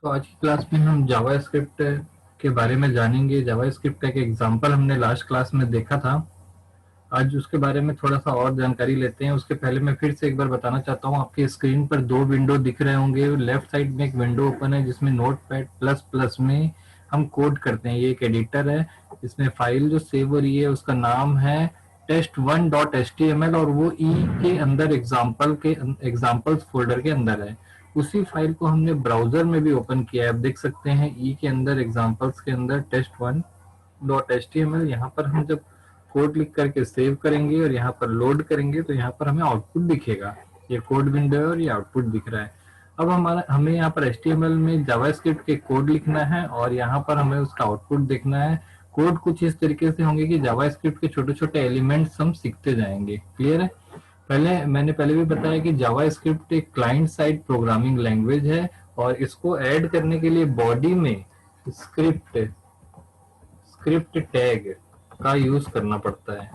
तो आज की क्लास में हम जावास्क्रिप्ट के बारे में जानेंगे। जावास्क्रिप्ट का एक एग्जांपल हमने लास्ट क्लास में देखा था। आज उसके बारे में थोड़ा सा और जानकारी लेते हैं। उसके पहले मैं फिर से एक बार बताना चाहता हूँ, आपकी स्क्रीन पर दो विंडो दिख रहे होंगे। लेफ्ट साइड में एक विंडो ओपन है जिसमें नोटपैड प्लस प्लस में हम कोड करते हैं। ये एक एडिटर है। इसमें फाइल जो सेव हो रही है उसका नाम है test1.html और वो ई के अंदर एग्जाम्पल्स फोल्डर के अंदर है। उसी फाइल को हमने ब्राउजर में भी ओपन किया है। आप देख सकते हैं ई के अंदर एग्जाम्पल्स के अंदर test1.html। यहाँ पर हम जब कोड लिख करके सेव करेंगे और यहाँ पर लोड करेंगे तो यहाँ पर हमें आउटपुट दिखेगा। ये कोड विंडो है और ये आउटपुट दिख रहा है। अब हमें यहाँ पर HTML में जावास्क्रिप्ट के कोड लिखना है और यहाँ पर हमें उसका आउटपुट देखना है। कोड कुछ इस तरीके से होंगे कि जावास्क्रिप्ट के छोटे छोटे एलिमेंट्स हम सीखते जाएंगे। क्लियर है? मैंने पहले भी बताया कि जावास्क्रिप्ट एक क्लाइंट साइड प्रोग्रामिंग लैंग्वेज है और इसको ऐड करने के लिए बॉडी में स्क्रिप्ट स्क्रिप्ट टैग का यूज करना पड़ता है।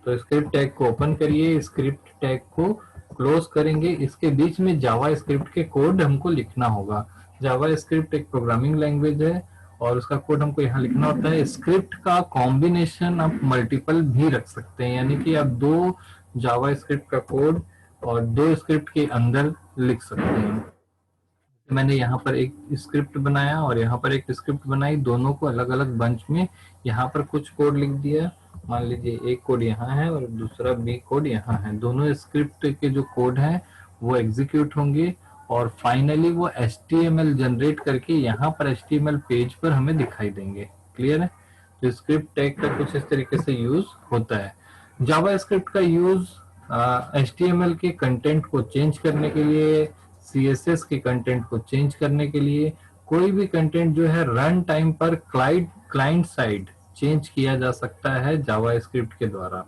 तो स्क्रिप्ट टैग को ओपन करिए, स्क्रिप्ट टैग को क्लोज करेंगे। इसके बीच में जावा स्क्रिप्ट के कोड हमको लिखना होगा। जावा स्क्रिप्ट एक प्रोग्रामिंग लैंग्वेज है और उसका कोड हमको यहाँ लिखना होता है। स्क्रिप्ट का कॉम्बिनेशन आप मल्टीपल भी रख सकते हैं, यानी कि आप दो जावा स्क्रिप्ट का कोड और दो स्क्रिप्ट के अंदर लिख सकते हैं। मैंने यहाँ पर एक स्क्रिप्ट बनाया और यहाँ पर एक स्क्रिप्ट बनाई, दोनों को अलग अलग बंच में यहाँ पर कुछ कोड लिख दिया। मान लीजिए एक कोड यहाँ है और दूसरा बी कोड यहाँ है। दोनों स्क्रिप्ट के जो कोड हैं वो एग्जीक्यूट होंगे और फाइनली वो HTML जनरेट करके यहाँ पर HTML पेज पर हमें दिखाई देंगे। क्लियर है? तो स्क्रिप्ट टैग का कुछ इस तरीके से यूज होता है। जावा स्क्रिप्ट का यूज HTML के कंटेंट को चेंज करने के लिए, CSS के कंटेंट को चेंज करने के लिए, कोई भी कंटेंट जो है रन टाइम पर क्लाइंट साइड चेंज किया जा सकता है जावास्क्रिप्ट के द्वारा।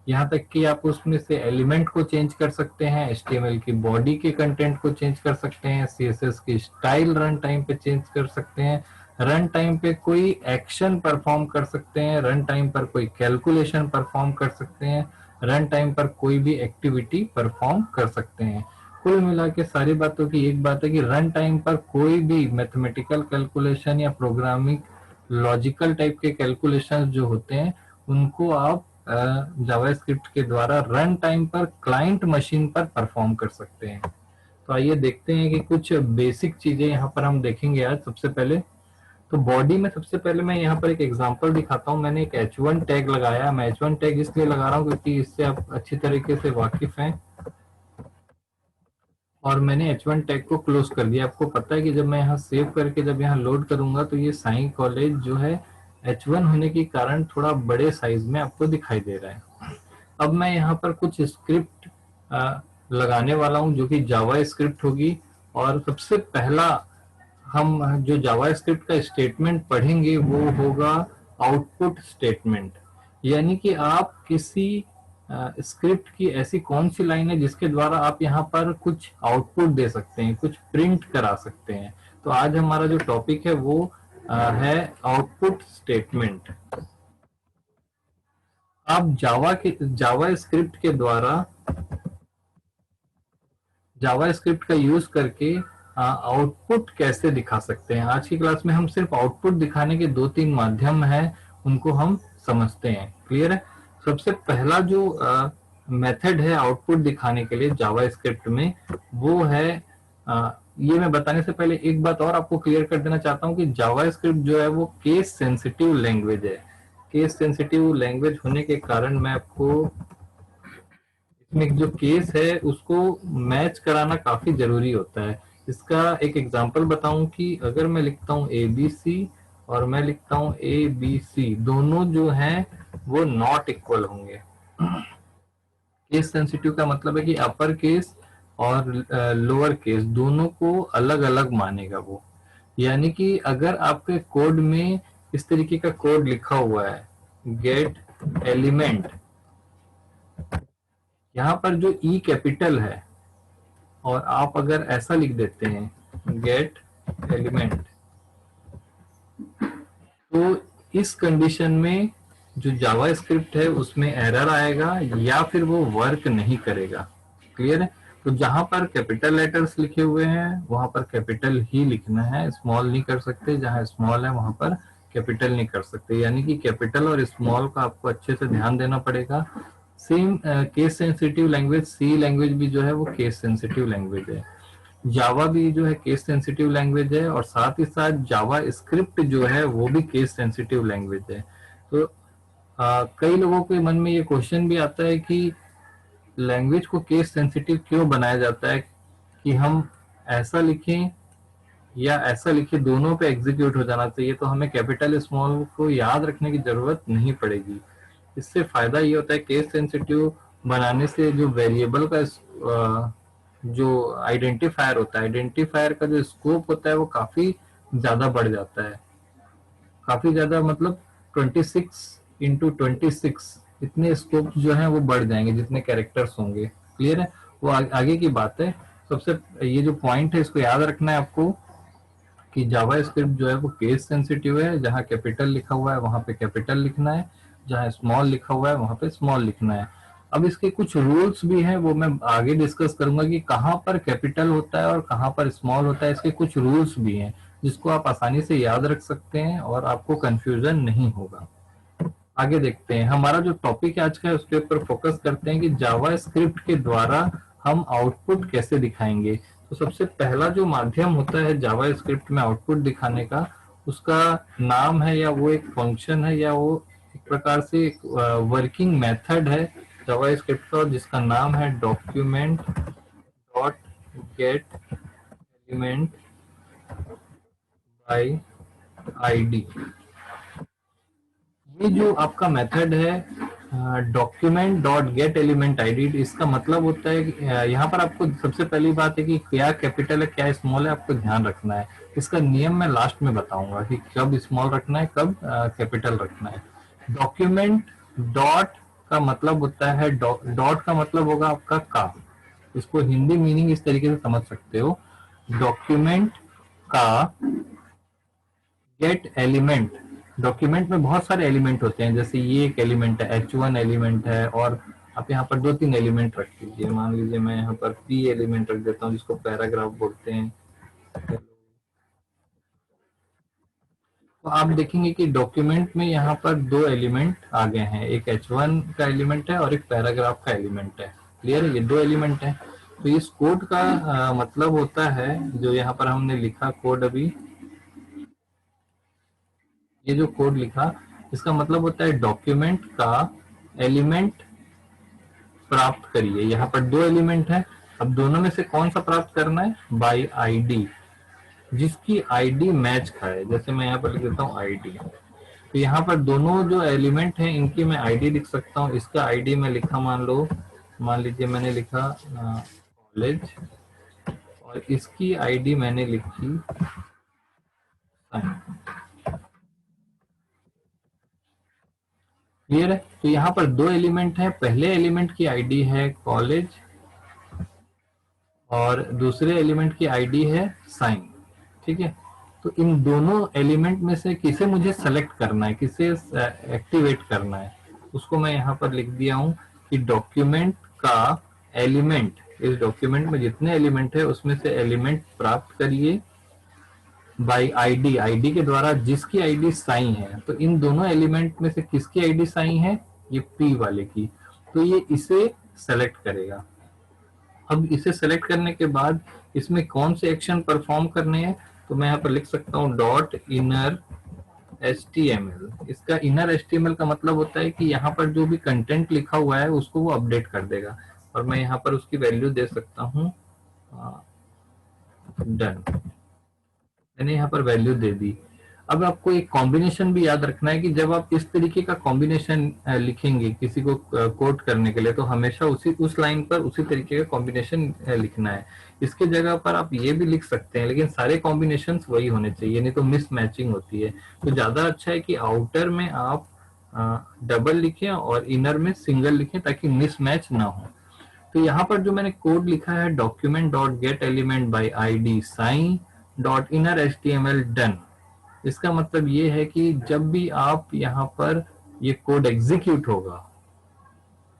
यहाँ तक कि आप उसमें से एलिमेंट को चेंज कर सकते हैं, HTML की बॉडी के कंटेंट को चेंज कर सकते हैं, CSS की स्टाइल रन टाइम पे चेंज कर सकते हैं, रन टाइम पे कोई एक्शन परफॉर्म कर सकते हैं, रन टाइम पर कोई कैलकुलेशन परफॉर्म कर सकते हैं, रन टाइम पर कोई भी एक्टिविटी परफॉर्म कर सकते हैं। कुल मिला के सारी बातों की एक बात है कि रन टाइम पर कोई भी मैथमेटिकल कैलकुलेशन या प्रोग्रामिंग लॉजिकल टाइप के कैलकुलेशन जो होते हैं उनको आप जावास्क्रिप्ट के द्वारा रन टाइम पर क्लाइंट मशीन पर परफॉर्म कर सकते हैं। तो आइए देखते हैं कि कुछ बेसिक चीजें यहाँ पर हम देखेंगे आज। सबसे पहले तो बॉडी में सबसे पहले मैं यहाँ पर एक एग्जांपल दिखाता हूँ। मैंने एक H1 टैग लगाया। मैं H1 टैग इसलिए लगा रहा हूँ क्योंकि इससे आप अच्छी तरीके से वाकिफ हैं। और मैंने H1 टैग को क्लोज कर दिया। आपको पता है कि जब मैं यहाँ सेव करके जब यहाँ लोड करूंगा तो ये साई कॉलेज जो है H1 होने के कारण थोड़ा बड़े साइज में आपको दिखाई दे रहा है। अब मैं यहाँ पर कुछ स्क्रिप्ट लगाने वाला हूँ जो कि जावा स्क्रिप्ट होगी। और सबसे पहला हम जो जावा स्क्रिप्ट का स्टेटमेंट पढ़ेंगे वो होगा आउटपुट स्टेटमेंट। यानी कि आप किसी स्क्रिप्ट की ऐसी कौन सी लाइन है जिसके द्वारा आप यहाँ पर कुछ आउटपुट दे सकते हैं, कुछ प्रिंट करा सकते हैं। तो आज हमारा जो टॉपिक है वो है आउटपुट स्टेटमेंट। आप जावा स्क्रिप्ट के द्वारा जावा स्क्रिप्ट का यूज करके आउटपुट कैसे दिखा सकते हैं। आज की क्लास में हम सिर्फ आउटपुट दिखाने के दो तीन माध्यम हैं, उनको हम समझते हैं। क्लियर है? सबसे पहला जो मेथड है आउटपुट दिखाने के लिए जावा स्क्रिप्ट में वो है ये मैं बताने से पहले एक बात और आपको क्लियर कर देना चाहता हूं कि जावा स्क्रिप्ट जो है वो केस सेंसिटिव लैंग्वेज है। केस सेंसिटिव लैंग्वेज होने के कारण मैं आपको इसमें जो केस है उसको मैच कराना काफी जरूरी होता है। इसका एक एग्जांपल बताऊं कि अगर मैं लिखता हूं ABC और मैं लिखता हूं ABC, दोनों जो हैं वो नॉट इक्वल होंगे। केस सेंसिटिव का मतलब है कि अपर केस और लोअर केस दोनों को अलग अलग मानेगा वो। यानी कि अगर आपके कोड में इस तरीके का कोड लिखा हुआ है गेट एलिमेंट, यहाँ पर जो ई कैपिटल है और आप अगर ऐसा लिख देते हैं गेट एलिमेंट, तो इस कंडीशन में जो जावा स्क्रिप्ट है उसमें एरर आएगा या फिर वो वर्क नहीं करेगा। क्लियर है? तो जहां पर कैपिटल लेटर्स लिखे हुए हैं वहां पर कैपिटल ही लिखना है, स्मॉल नहीं कर सकते, जहां स्मॉल है वहां पर कैपिटल नहीं कर सकते, यानी कि कैपिटल और स्मॉल का आपको अच्छे से ध्यान देना पड़ेगा। सेम केस सेंसिटिव लैंग्वेज, सी लैंग्वेज भी जो है वो केस सेंसिटिव लैंग्वेज है, जावा भी जो है केस सेंसिटिव लैंग्वेज है, और साथ ही साथ जावा स्क्रिप्ट जो है वो भी केस सेंसिटिव लैंग्वेज है। तो कई लोगों के मन में ये क्वेश्चन भी आता है कि लैंग्वेज को केस सेंसिटिव क्यों बनाया जाता है, कि हम ऐसा लिखें या ऐसा लिखें, दोनों पे एग्जीक्यूट हो जाना चाहिए, तो हमें कैपिटल स्मॉल को याद रखने की जरूरत नहीं पड़ेगी। इससे फायदा ये होता है केस सेंसिटिव बनाने से जो वेरिएबल का जो आइडेंटिफायर होता है, आइडेंटिफायर का जो स्कोप होता है वो काफी ज्यादा बढ़ जाता है, काफी ज्यादा, मतलब 26 × 26 इतने स्कोप जो है वो बढ़ जाएंगे जितने कैरेक्टर्स होंगे। क्लियर है, वो आगे की बात है। सबसे ये जो पॉइंट है इसको याद रखना है आपको कि जावा स्क्रिप्ट जो है वो केस सेंसिटिव है, जहां कैपिटल लिखा हुआ है वहां पे कैपिटल लिखना है, जहां स्मॉल लिखा हुआ है वहां पे स्मॉल लिखना है। अब इसके कुछ रूल्स भी हैं, वो मैं आगे डिस्कस करूंगा कि कहाँ पर कैपिटल होता है और कहाँ पर स्मॉल होता है, इसके कुछ रूल्स भी हैं जिसको आप आसानी से याद रख सकते हैं और आपको कंफ्यूजन नहीं होगा। आगे देखते हैं, हमारा जो टॉपिक आज का है उसके ऊपर फोकस करते हैं कि जावा स्क्रिप्ट के द्वारा हम आउटपुट कैसे दिखाएंगे। तो सबसे पहला जो माध्यम होता है जावा स्क्रिप्ट में आउटपुट दिखाने का, उसका नाम है, या वो एक फंक्शन है, या वो एक प्रकार से एक वर्किंग मेथड है जावा स्क्रिप्ट का, जिसका नाम है document dot get element by ID. ये जो आपका मेथड है document dot get element ID, इसका मतलब होता है कि यहाँ पर आपको सबसे पहली बात है कि क्या कैपिटल है क्या स्मॉल है, आपको ध्यान रखना है। इसका नियम मैं लास्ट में बताऊंगा कि कब स्मॉल रखना है कब कैपिटल रखना है। डॉक्यूमेंट डॉट का मतलब होता है, डॉट का मतलब होगा आपका का, इसको हिंदी मीनिंग इस तरीके से समझ सकते हो, डॉक्यूमेंट का गेट एलिमेंट। डॉक्यूमेंट में बहुत सारे एलिमेंट होते हैं, जैसे ये एक एलिमेंट है, H1 एलिमेंट है, और आप यहाँ पर 2-3 एलिमेंट रख लीजिए। मान लीजिए मैं यहाँ पर P एलिमेंट रख देता हूँ जिसको पैराग्राफ बोलते हैं। तो आप देखेंगे कि डॉक्यूमेंट में यहाँ पर 2 एलिमेंट आ गए हैं, एक H1 का एलिमेंट है और एक पैराग्राफ का एलिमेंट है। क्लियर है, ये 2 एलिमेंट है। तो इस कोड का मतलब होता है, जो यहाँ पर हमने लिखा कोड अभी, ये जो कोड लिखा इसका मतलब होता है डॉक्यूमेंट का एलिमेंट प्राप्त करिए। यहाँ पर 2 एलिमेंट है, अब दोनों में से कौन सा प्राप्त करना है, बाय आईडी, जिसकी आईडी मैच खाए। जैसे मैं यहाँ पर लिख देता हूँ आईडी, तो यहाँ पर दोनों जो एलिमेंट है इनकी मैं आईडी लिख सकता हूँ। इसका आईडी मैं लिखा, मान लीजिए मैंने लिखा कॉलेज, और इसकी आईडी मैंने लिखी साइन। क्लियर है, तो यहाँ पर 2 एलिमेंट है, पहले एलिमेंट की आईडी है कॉलेज और दूसरे एलिमेंट की आईडी है साइन। ठीक है, तो इन दोनों एलिमेंट में से किसे मुझे सेलेक्ट करना है, किसे एक्टिवेट करना है, उसको मैं यहाँ पर लिख दिया हूँ कि डॉक्यूमेंट का एलिमेंट, इस डॉक्यूमेंट में जितने एलिमेंट है उसमें से एलिमेंट प्राप्त करिए बाई आईडी, आईडी के द्वारा जिसकी आईडी साई है। तो इन दोनों एलिमेंट में से किसकी आईडी साई है, ये पी वाले की, तो ये इसे सेलेक्ट करेगा। अब इसे सेलेक्ट करने के बाद इसमें कौन से एक्शन परफॉर्म करने हैं, तो मैं यहाँ पर लिख सकता हूँ डॉट इनर HTML। इसका इनर HTML का मतलब होता है कि यहाँ पर जो भी कंटेंट लिखा हुआ है उसको वो अपडेट कर देगा, और मैं यहाँ पर उसकी वैल्यू दे सकता हूँ डन। मैंने यहाँ पर वैल्यू दे दी। अब आपको एक कॉम्बिनेशन भी याद रखना है कि जब आप इस तरीके का कॉम्बिनेशन लिखेंगे किसी को कोट करने के लिए, तो हमेशा उस लाइन पर उसी तरीके का कॉम्बिनेशन लिखना है। इसके जगह पर आप ये भी लिख सकते हैं, लेकिन सारे कॉम्बिनेशन वही होने चाहिए, नहीं तो मिस मैचिंग होती है। तो ज्यादा अच्छा है कि आउटर में आप डबल लिखें और इनर में सिंगल लिखें ताकि मिस मैच ना हो। तो यहाँ पर जो मैंने कोड लिखा है document dot get element by ID sign dot inner HTML done, इसका मतलब ये है कि जब भी आप यहाँ पर ये कोड एग्जीक्यूट होगा,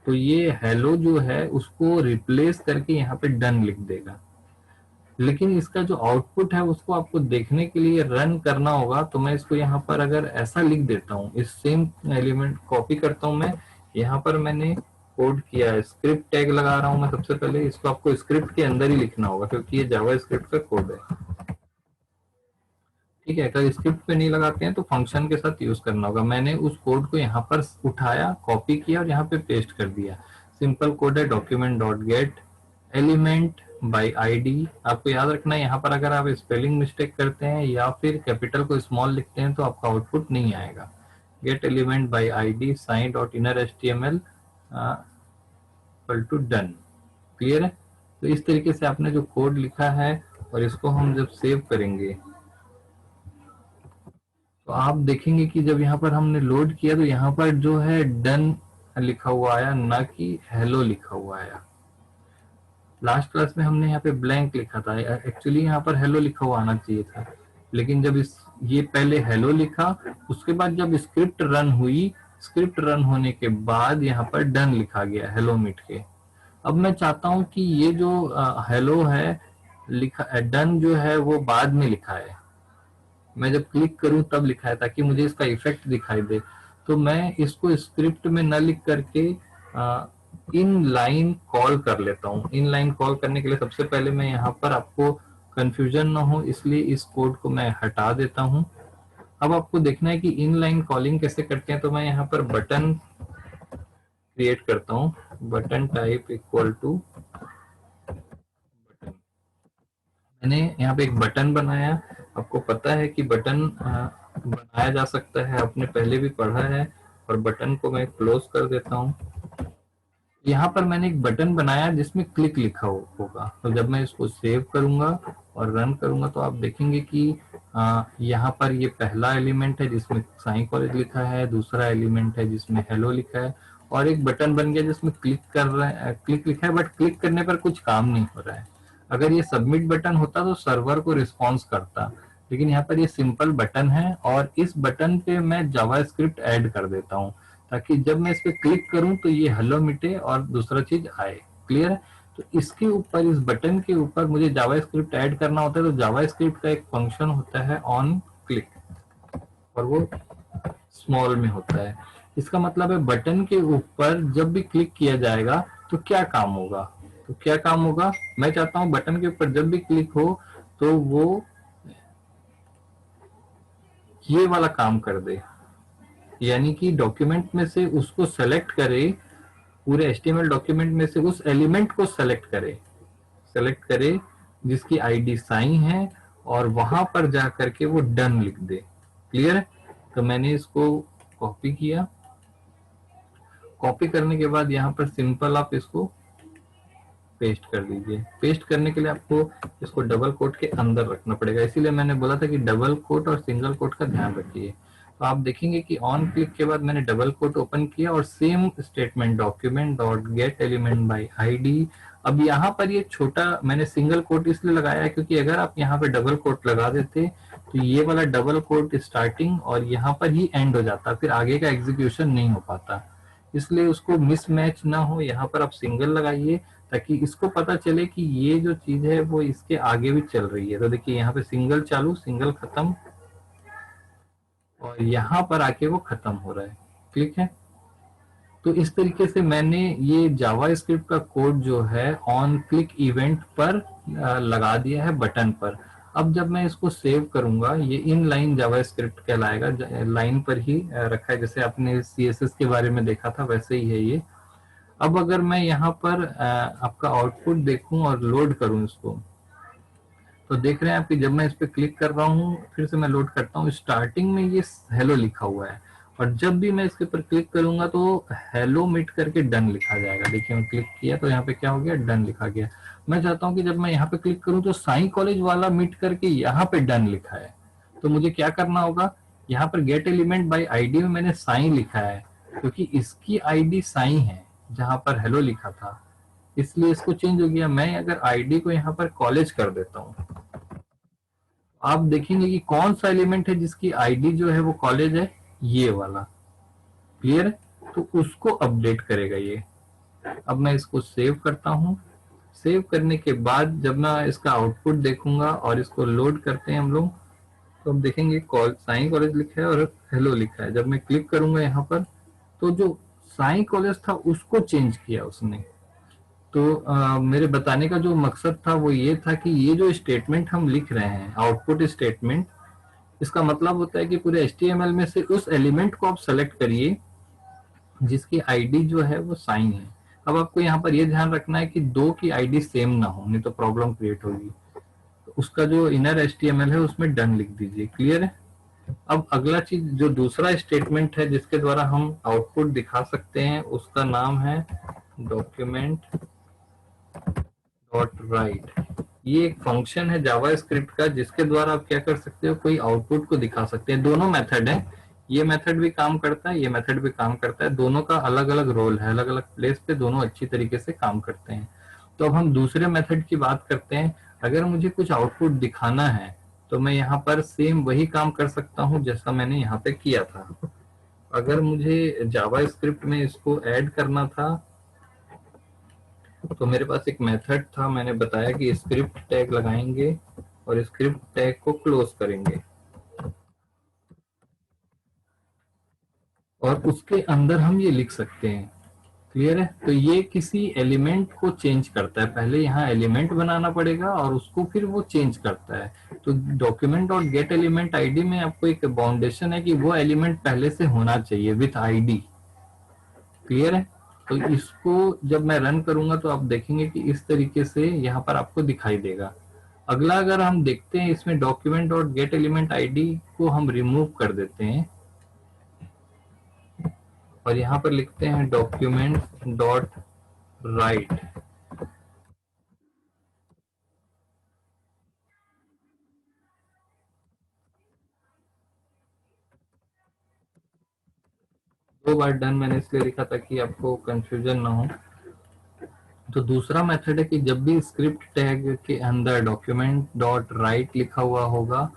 तो ये हेलो जो है उसको रिप्लेस करके यहाँ पे डन लिख देगा। लेकिन इसका जो आउटपुट है उसको आपको देखने के लिए रन करना होगा। तो मैं इसको यहाँ पर अगर ऐसा लिख देता हूँ, इस सेम एलिमेंट कॉपी करता हूँ मैं, यहाँ पर मैंने कोड किया है, स्क्रिप्ट टैग लगा रहा हूँ मैं। सबसे पहले इसको आपको स्क्रिप्ट के अंदर ही लिखना होगा क्योंकि ये जावा स्क्रिप्ट का कोड है। ठीक है, अगर स्क्रिप्ट पे नहीं लगाते हैं तो फंक्शन के साथ यूज करना होगा। मैंने उस कोड को यहाँ पर उठाया, कॉपी किया और यहाँ पे पेस्ट कर दिया। सिंपल कोड है, document dot get element by ID. आपको याद रखना है यहाँ पर अगर आप स्पेलिंग मिस्टेक करते हैं या फिर कैपिटल को स्मॉल लिखते हैं तो आपका आउटपुट नहीं आएगा। Get element by ID sign dot inner H T M L equal to done. Clear है? तो इस तरीके से आपने जो कोड लिखा है और इसको हम जब सेव करेंगे तो आप देखेंगे कि जब यहाँ पर हमने लोड किया तो यहाँ पर जो है डन लिखा हुआ आया, ना कि हेलो लिखा हुआ आया। लास्ट क्लास में हमने यहाँ पे ब्लैंक लिखा था, एक्चुअली यहाँ पर हेलो लिखा हुआ आना चाहिए था। लेकिन जब ये पहले हेलो लिखा, उसके बाद जब स्क्रिप्ट रन हुई, स्क्रिप्ट रन होने के बाद यहाँ पर डन लिखा गया हेलो मिट के। अब मैं चाहता हूँ कि ये जो हेलो है लिखा, डन जो है वो बाद में लिखा है, मैं जब क्लिक करूं तब लिखा है, ताकि मुझे इसका इफेक्ट दिखाई दे। तो मैं इसको स्क्रिप्ट में न लिख करके इन लाइन कॉल कर लेता हूं। इन लाइन कॉल करने के लिए सबसे पहले मैं यहाँ पर, आपको कंफ्यूजन ना हो इसलिए इस कोड को मैं हटा देता हूं। अब आपको देखना है कि इन लाइन कॉलिंग कैसे करते हैं। तो मैं यहाँ पर बटन क्रिएट करता हूँ, button type equal to button. मैंने यहाँ पे एक बटन बनाया। आपको पता है कि बटन बनाया जा सकता है, आपने पहले भी पढ़ा है। और बटन को मैं क्लोज कर देता हूँ। यहाँ पर मैंने एक बटन बनाया जिसमें क्लिक लिखा होगा। तो जब मैं इसको सेव करूंगा और रन करूंगा तो आप देखेंगे कि यहाँ पर ये पहला एलिमेंट है जिसमें साई कॉलेज लिखा है, दूसरा एलिमेंट है जिसमें हेलो लिखा है, और एक बटन बन गया जिसमें क्लिक कर रहा है, क्लिक लिखा है, बट क्लिक करने पर कुछ काम नहीं हो रहा है। अगर ये सबमिट बटन होता तो सर्वर को रिस्पॉन्स करता, लेकिन यहाँ पर ये सिंपल बटन है और इस बटन पे मैं जावा स्क्रिप्ट ऐड कर देता हूँ ताकि जब मैं इस पे क्लिक करूं तो ये हेलो मिटे और दूसरा चीज आए। क्लियर है? तो इसके ऊपर, इस बटन के ऊपर मुझे जावा स्क्रिप्ट ऐड करना होता है। तो जावा स्क्रिप्ट का एक फंक्शन होता है ऑन क्लिक, और वो स्मॉल में होता है। इसका मतलब है बटन के ऊपर जब भी क्लिक किया जाएगा तो क्या काम होगा। तो क्या काम होगा, मैं चाहता हूं बटन के ऊपर जब भी क्लिक हो तो वो ये वाला काम कर दे, यानी कि डॉक्यूमेंट में से उसको सेलेक्ट करे, पूरे HTML डॉक्यूमेंट में से उस एलिमेंट को सेलेक्ट करे जिसकी आईडी साई है, और वहां पर जा करके वो डन लिख दे। क्लियर है? तो मैंने इसको कॉपी किया। कॉपी करने के बाद यहाँ पर सिंपल आप इसको पेस्ट कर दीजिए। पेस्ट करने के लिए आपको इसको डबल कोट के अंदर रखना पड़ेगा, इसीलिए मैंने बोला था कि डबल कोट और सिंगल कोट का ध्यान रखिए। तो आप देखेंगे कि ऑन क्लिक के बाद मैंने डबल कोट ओपन किया और same statement document dot get element by ID. अब यहाँ पर ये छोटा मैंने सिंगल कोट इसलिए लगाया है क्योंकि अगर आप यहाँ पे डबल कोट लगा देते तो ये वाला डबल कोट स्टार्टिंग और यहाँ पर ही एंड हो जाता, फिर आगे का एग्जीक्यूशन नहीं हो पाता। इसलिए उसको मिसमैच ना हो, यहाँ पर आप सिंगल लगाइए ताकि इसको पता चले कि ये जो चीज है वो इसके आगे भी चल रही है। तो देखिए यहाँ पे सिंगल चालू, सिंगल खत्म, और यहाँ पर आके वो खत्म हो रहा है। क्लिक है? तो इस तरीके से मैंने ये जावा स्क्रिप्ट का कोड जो है ऑन क्लिक इवेंट पर लगा दिया है बटन पर। अब जब मैं इसको सेव करूंगा, ये इन लाइन जावा स्क्रिप्ट कहलाएगा, लाइन पर ही रखा है, जैसे आपने CSS के बारे में देखा था वैसे ही है ये। अब अगर मैं यहाँ पर आपका आउटपुट देखूं और लोड करूं इसको, तो देख रहे हैं आप कि जब मैं इस पर क्लिक कर रहा हूँ, फिर से मैं लोड करता हूँ, स्टार्टिंग में ये हेलो लिखा हुआ है, और जब भी मैं इसके ऊपर क्लिक करूंगा तो हेलो मिट करके डन लिखा जाएगा। देखिए मैं क्लिक किया तो यहाँ पे क्या हो गया, डन लिखा गया। मैं चाहता हूँ कि जब मैं यहाँ पे क्लिक करूँ तो साई कॉलेज वाला मिट करके यहाँ पे डन लिखा है। तो मुझे क्या करना होगा, यहाँ पर गेट एलिमेंट बाई आईडी में मैंने साई लिखा है क्योंकि इसकी आईडी साई है जहां पर हेलो लिखा था, इसलिए इसको चेंज हो गया। मैं अगर आईडी को यहाँ पर कॉलेज कर देता हूँ, आप देखेंगे कि कौन सा एलिमेंट है जिसकी आईडी जो है वो कॉलेज है, ये वाला। क्लियर है? तो उसको अपडेट करेगा ये। अब मैं इसको सेव करता हूँ। सेव करने के बाद जब मैं इसका आउटपुट देखूंगा और इसको लोड करते हैं हम लोग, तो हम देखेंगे साई कॉलेज लिखा है और हेलो लिखा है। जब मैं क्लिक करूंगा यहाँ पर, तो जो साई कॉलेज था उसको चेंज किया उसने। तो मेरे बताने का जो मकसद था वो ये था कि ये जो स्टेटमेंट हम लिख रहे हैं, आउटपुट स्टेटमेंट, इसका मतलब होता है कि पूरे HTML में से उस एलिमेंट को आप सेलेक्ट करिए जिसकी आईडी जो है वो साइन है। अब आपको यहाँ पर ये ध्यान रखना है कि दो की आईडी सेम ना हो, नहीं तो प्रॉब्लम क्रिएट होगी। तो उसका जो इनर HTML है उसमें डन लिख दीजिए। क्लियर है? अब अगला चीज, जो दूसरा स्टेटमेंट है जिसके द्वारा हम आउटपुट दिखा सकते हैं, उसका नाम है डॉक्यूमेंट डॉट राइट। ये एक फंक्शन है जावा स्क्रिप्ट का जिसके द्वारा आप क्या कर सकते हो, कोई आउटपुट को दिखा सकते हैं। दोनों मेथड है, ये मेथड भी काम करता है, ये मेथड भी काम करता है। दोनों का अलग अलग रोल है, अलग अलग प्लेस पे दोनों अच्छी तरीके से काम करते हैं। तो अब हम दूसरे मेथड की बात करते हैं। अगर मुझे कुछ आउटपुट दिखाना है तो मैं यहाँ पर सेम वही काम कर सकता हूँ जैसा मैंने यहाँ पे किया था। अगर मुझे जावा स्क्रिप्ट में इसको ऐड करना था तो मेरे पास एक मेथड था, मैंने बताया कि स्क्रिप्ट टैग लगाएंगे और स्क्रिप्ट टैग को क्लोज करेंगे और उसके अंदर हम ये लिख सकते हैं। क्लियर है? तो ये किसी एलिमेंट को चेंज करता है, पहले यहाँ एलिमेंट बनाना पड़ेगा और उसको फिर वो चेंज करता है। तो डॉक्यूमेंट और गेट एलिमेंट आईडी में आपको एक बाउंडेशन है कि वो एलिमेंट पहले से होना चाहिए विथ आईडी। क्लियर है? तो इसको जब मैं रन करूंगा तो आप देखेंगे कि इस तरीके से यहाँ पर आपको दिखाई देगा। अगला अगर हम देखते हैं, इसमें डॉक्यूमेंट और गेट एलिमेंट आईडी को हम रिमूव कर देते हैं और यहाँ पर लिखते हैं डॉक्यूमेंट डॉट राइट। दो बार डन मैंने इसलिए लिखा था कि आपको कंफ्यूजन ना हो। तो दूसरा मेथड है कि जब भी स्क्रिप्ट टैग के अंदर डॉक्यूमेंट डॉट राइट लिखा हुआ होगा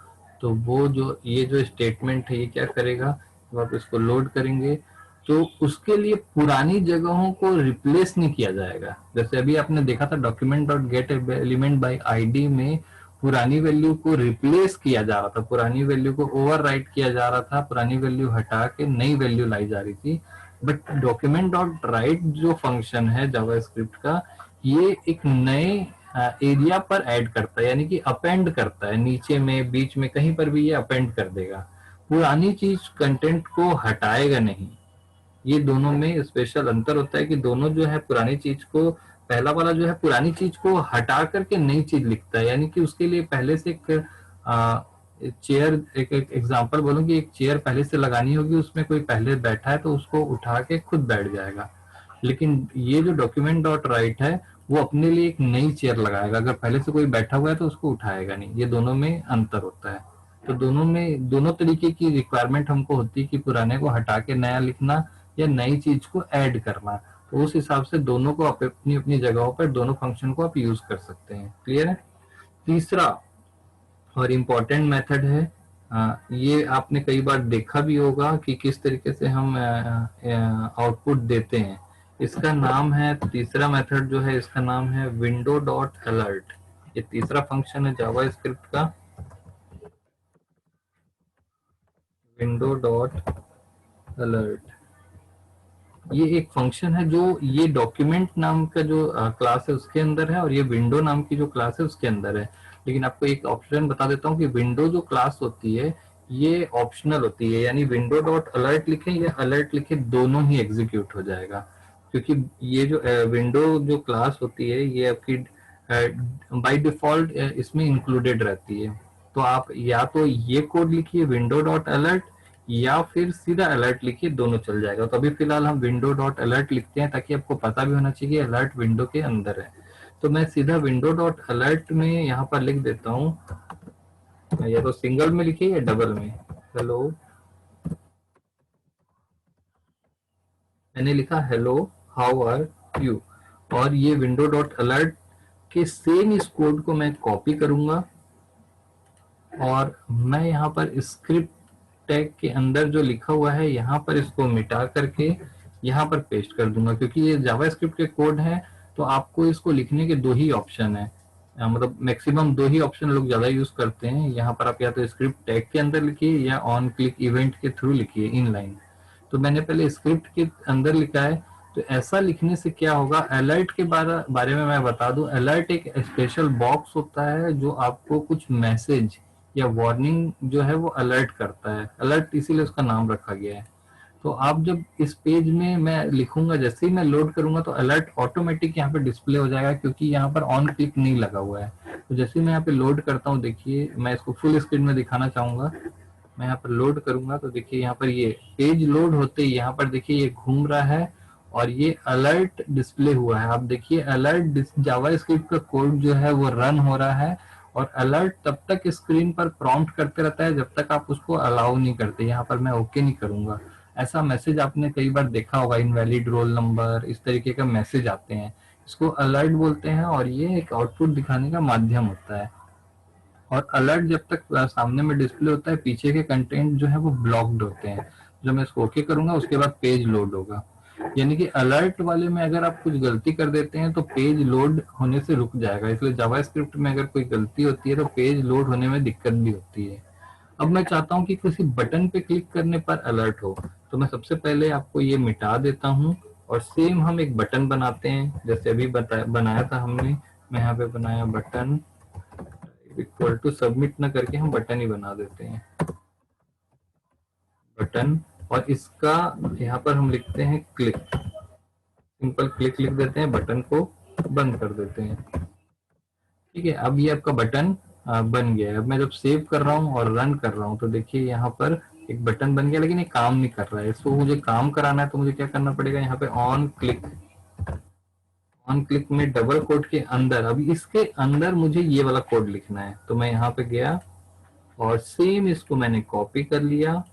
तो वो जो ये जो स्टेटमेंट है ये क्या करेगा, जब आप इसको लोड करेंगे तो उसके लिए पुरानी जगहों को रिप्लेस नहीं किया जाएगा। जैसे अभी आपने देखा था document dot get element by ID में पुरानी वैल्यू को रिप्लेस किया जा रहा था, पुरानी वैल्यू को ओवरराइट किया जा रहा था, पुरानी वैल्यू हटा के नई वैल्यू लाई जा रही थी। बट डॉक्यूमेंट डॉट राइट जो फंक्शन है जावास्क्रिप्ट का, ये एक नए एरिया पर ऐड करता है, यानी कि अपेंड करता है, नीचे में बीच में कहीं पर भी ये अपेंड कर देगा। पुरानी चीज कंटेंट को हटाएगा नहीं। ये दोनों में स्पेशल अंतर होता है कि दोनों जो है पुरानी चीज को, पहला वाला जो है पुरानी चीज को हटा करके नई चीज लिखता है, यानी कि उसके लिए पहले से एक चेयर, एक एग्जांपल बोलूं कि एक चेयर पहले से लगानी होगी, उसमें कोई पहले बैठा है तो उसको उठा के खुद बैठ जाएगा। लेकिन ये जो डॉक्यूमेंट डॉट राइट है वो अपने लिए एक नई चेयर लगाएगा, अगर पहले से कोई बैठा हुआ है तो उसको उठाएगा नहीं। ये दोनों में अंतर होता है। तो दोनों में दोनों तरीके की रिक्वायरमेंट हमको होती है कि पुराने को हटा के नया लिखना या नई चीज को ऐड करना। तो उस हिसाब से दोनों को आप अपनी अपनी जगहों पर दोनों फंक्शन को आप यूज कर सकते हैं। क्लियर है? तीसरा और इम्पोर्टेंट मेथड है, ये आपने कई बार देखा भी होगा कि किस तरीके से हम आउटपुट देते हैं। इसका नाम है, तीसरा मेथड जो है इसका नाम है विंडो डॉट अलर्ट। ये तीसरा फंक्शन है जावा स्क्रिप्ट का, विंडो डॉट अलर्ट। ये एक फंक्शन है जो ये डॉक्यूमेंट नाम का जो क्लास है उसके अंदर है और ये विंडो नाम की जो क्लास है उसके अंदर है। लेकिन आपको एक ऑप्शन बता देता हूँ कि विंडो जो क्लास होती है ये ऑप्शनल होती है, यानी विंडो डॉट अलर्ट लिखे या अलर्ट लिखे दोनों ही एग्जीक्यूट हो जाएगा। क्योंकि ये जो विंडो जो क्लास होती है ये आपकी बाय डिफॉल्ट इसमें इंक्लूडेड रहती है। तो आप या तो ये कोड लिखिए विंडो डॉट अलर्ट या फिर सीधा अलर्ट लिखिए, दोनों चल जाएगा। तो अभी फिलहाल हम विंडो डॉट अलर्ट लिखते हैं ताकि आपको पता भी होना चाहिए अलर्ट विंडो के अंदर है। तो मैं सीधा विंडो डॉट अलर्ट में यहाँ पर लिख देता हूँ, या तो सिंगल में लिखिए या डबल में। हेलो, मैंने लिखा हेलो हाउ आर यू, और ये विंडो डॉट अलर्ट के सेम इस कोड को मैं कॉपी करूंगा और मैं यहाँ पर स्क्रिप्ट टैग के अंदर जो लिखा हुआ है यहाँ पर इसको मिटा करके यहाँ पर पेस्ट कर दूंगा, क्योंकि ये जावास्क्रिप्ट के कोड है तो आपको इसको लिखने के दो ही ऑप्शन है, मतलब मैक्सिमम दो ही ऑप्शन लोग ज्यादा यूज करते हैं। यहाँ पर आप या तो स्क्रिप्ट टैग के अंदर लिखिए या ऑन क्लिक इवेंट के थ्रू लिखिए इन लाइन। तो मैंने पहले स्क्रिप्ट के अंदर लिखा है। तो ऐसा लिखने से क्या होगा, अलर्ट के बारे में मैं बता दूं, अलर्ट एक स्पेशल बॉक्स होता है जो आपको कुछ मैसेज या वार्निंग जो है वो अलर्ट करता है, अलर्ट इसीलिए उसका नाम रखा गया है। तो आप जब इस पेज में मैं लिखूंगा, जैसे ही मैं लोड करूंगा तो अलर्ट ऑटोमेटिक यहाँ पे डिस्प्ले हो जाएगा, क्योंकि यहाँ पर ऑन क्लिक नहीं लगा हुआ है। तो जैसे ही मैं यहाँ पे लोड करता हूँ, देखिए मैं इसको फुल स्क्रीन में दिखाना चाहूंगा। मैं यहाँ पर लोड करूंगा तो देखिए यहाँ पर ये पेज लोड होते ही यहाँ पर देखिए ये घूम रहा है और ये अलर्ट डिस्प्ले हुआ है। आप देखिए अलर्ट जावास्क्रिप्ट का कोड जो है वो रन हो रहा है और अलर्ट तब तक स्क्रीन पर प्रॉम्प्ट करते रहता है जब तक आप उसको अलाउ नहीं करते। यहाँ पर मैं ओके नहीं करूंगा। ऐसा मैसेज आपने कई बार देखा होगा, इनवैलिड रोल नंबर, इस तरीके का मैसेज आते हैं, इसको अलर्ट बोलते हैं और ये एक आउटपुट दिखाने का माध्यम होता है। और अलर्ट जब तक सामने में डिस्प्ले होता है, पीछे के कंटेंट जो है वो ब्लॉक्ड होते हैं। जब मैं इसको ओके करूंगा उसके बाद पेज लोड होगा। यानी कि अलर्ट वाले में अगर आप कुछ गलती कर देते हैं तो पेज लोड होने से रुक जाएगा, इसलिए जावास्क्रिप्ट में अगर कोई गलती होती है तो पेज लोड होने में दिक्कत भी होती है। अब मैं चाहता हूं कि किसी बटन पे क्लिक करने पर अलर्ट हो, तो मैं सबसे पहले आपको ये मिटा देता हूं और सेम हम एक बटन बनाते हैं जैसे अभी बनाया था हमने। मैं यहाँ पे बनाया बटन इक्वल टू सबमिट ना करके हम बटन ही बना देते हैं, बटन। और इसका यहाँ पर हम लिखते हैं क्लिक, सिंपल क्लिक लिख देते हैं, बटन को बंद कर देते हैं। ठीक है, अब ये आपका बटन बन गया है। अब मैं जब सेव कर रहा हूँ और रन कर रहा हूँ तो देखिए यहाँ पर एक बटन बन गया, लेकिन ये काम नहीं कर रहा है। इसको मुझे काम कराना है तो मुझे क्या करना पड़ेगा, यहाँ पे ऑन क्लिक, ऑन क्लिक में डबल कोड के अंदर, अभी इसके अंदर मुझे ये वाला कोड लिखना है। तो मैं यहाँ पे गया और सेम इसको मैंने कॉपी कर लिया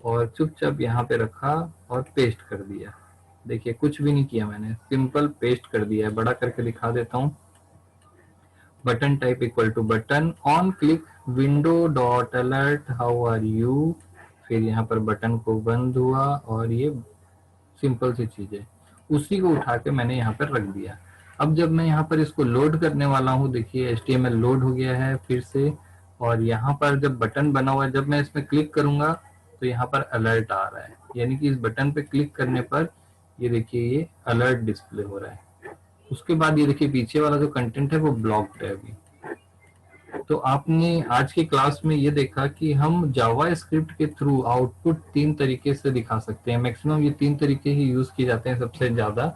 और चुपचाप यहाँ पे रखा और पेस्ट कर दिया। देखिए कुछ भी नहीं किया मैंने, सिंपल पेस्ट कर दिया है। बड़ा करके दिखा देता हूँ, button type equal to button on click window dot alert how are you, फिर यहाँ पर बटन को बंद हुआ और ये सिंपल सी चीज है, उसी को उठा के मैंने यहाँ पर रख दिया। अब जब मैं यहाँ पर इसको लोड करने वाला हूँ, देखिए HTML लोड हो गया है फिर से, और यहाँ पर जब बटन बना हुआ है, जब मैं इसमें क्लिक करूंगा तो यहाँ पर अलर्ट आ रहा है, यानी कि इस बटन पे क्लिक करने पर ये देखिए ये अलर्ट डिस्प्ले हो रहा है। उसके बाद ये देखिए पीछे वाला जो कंटेंट है वो ब्लॉक्ड है अभी। तो आपने आज की क्लास में ये देखा कि हम जावा स्क्रिप्ट के थ्रू आउटपुट तीन तरीके से दिखा सकते हैं। मैक्सिमम ये तीन तरीके ही यूज किए जाते हैं सबसे ज्यादा,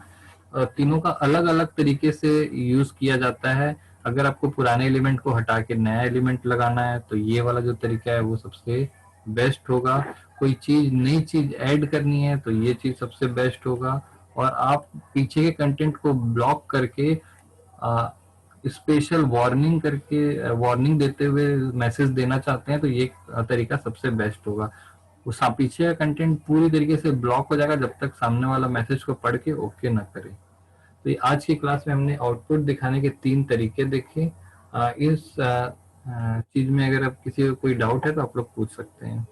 तीनों का अलग अलग तरीके से यूज किया जाता है। अगर आपको पुराने एलिमेंट को हटा के नया एलिमेंट लगाना है तो ये वाला जो तरीका है वो सबसे बेस्ट होगा। कोई चीज नई चीज ऐड करनी है तो ये चीज सबसे बेस्ट होगा। और आप पीछे के कंटेंट को ब्लॉक करके स्पेशल वार्निंग करके वार्निंग देते हुए मैसेज देना चाहते हैं तो ये तरीका सबसे बेस्ट होगा। उस पीछे का कंटेंट पूरी तरीके से ब्लॉक हो जाएगा जब तक सामने वाला मैसेज को पढ़ के ओके ना करे। तो आज की क्लास में हमने आउटपुट दिखाने के तीन तरीके देखे। इस चीज में अगर आप किसी को कोई डाउट है तो आप लोग पूछ सकते हैं।